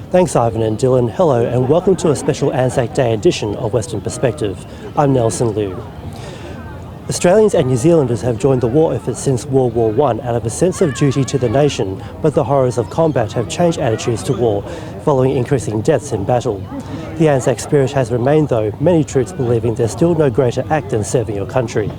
Thanks Ivan and Dylan. Hello and welcome to a special ANZAC Day edition of Western Perspective. I'm Nelson Liu. Australians and New Zealanders have joined the war effort since World War I out of a sense of duty to the nation, but the horrors of combat have changed attitudes to war following increasing deaths in battle. The ANZAC spirit has remained though, many troops believing there's still no greater act than serving your country.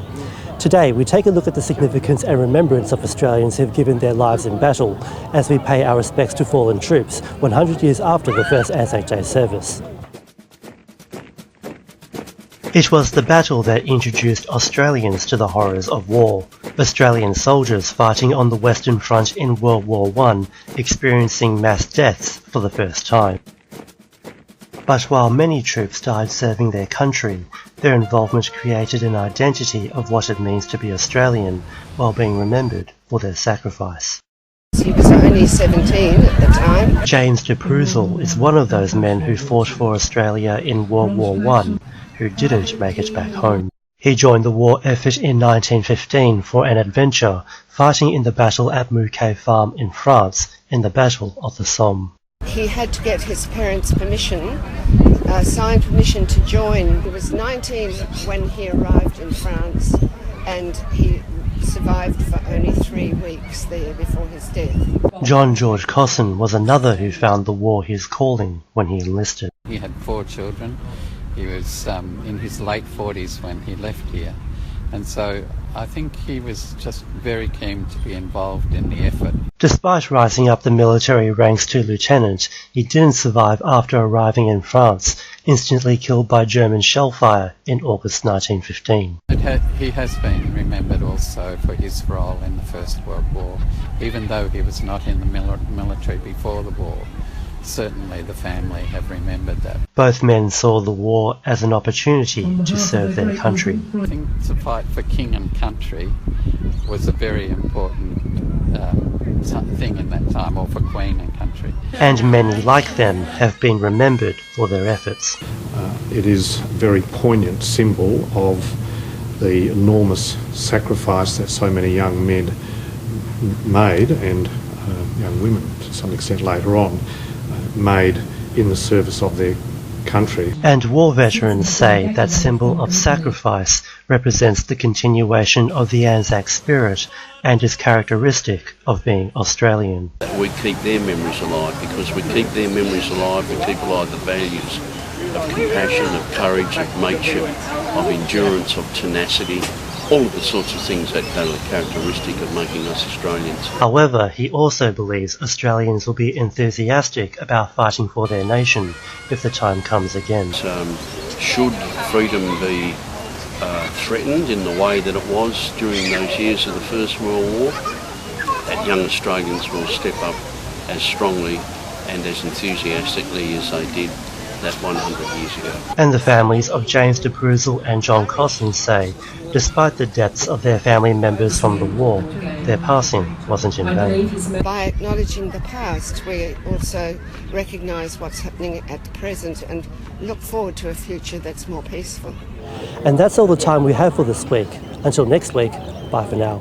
Today, we take a look at the significance and remembrance of Australians who have given their lives in battle as we pay our respects to fallen troops 100 years after the first ANZAC Day service. It was the battle that introduced Australians to the horrors of war. Australian soldiers fighting on the Western Front in World War I, experiencing mass deaths for the first time. But while many troops died serving their country, their involvement created an identity of what it means to be Australian while being remembered for their sacrifice. He was only 17 at the time. James de Pruzel is one of those men who fought for Australia in World War I, who didn't make it back home. He joined the war effort in 1915 for an adventure, fighting in the battle at Mouquet Farm in France in the Battle of the Somme. He had to get his parents' permission, signed permission to join. He was 19 when he arrived in France, and he survived for only 3 weeks there before his death. John George Cosson was another who found the war his calling when he enlisted. He had 4 children. He was in his late 40s when he left here, and so I think he was just very keen to be involved in the effort. Despite rising up the military ranks to lieutenant, he didn't survive after arriving in France, instantly killed by German shellfire in August 1915. He has been remembered also for his role in the First World War, even though he was not in the military before the war. Certainly the family have remembered that. Both men saw the war as an opportunity to serve their country. I think to fight for king and country was a very important thing in that time, or for queen and country. And many like them have been remembered for their efforts. It is a very poignant symbol of the enormous sacrifice that so many young men made, and young women to some extent later on, made in the service of their country. And war veterans say that symbol of sacrifice represents the continuation of the ANZAC spirit and is characteristic of being Australian. We keep their memories alive. Because we keep their memories alive, we keep alive the values of compassion, of courage, of mateship, of endurance, of tenacity, all of the sorts of things that are characteristic of making us Australians. However, he also believes Australians will be enthusiastic about fighting for their nation if the time comes again. Should freedom be threatened in the way that it was during those years of the First World War, that young Australians will step up as strongly and as enthusiastically as they did that 100 years ago. And the families of James de Pruzel and John Cosson say, despite the deaths of their family members from the war, their passing wasn't in vain. By acknowledging the past, we also recognise what's happening at the present and look forward to a future that's more peaceful. And that's all the time we have for this week. Until next week, bye for now.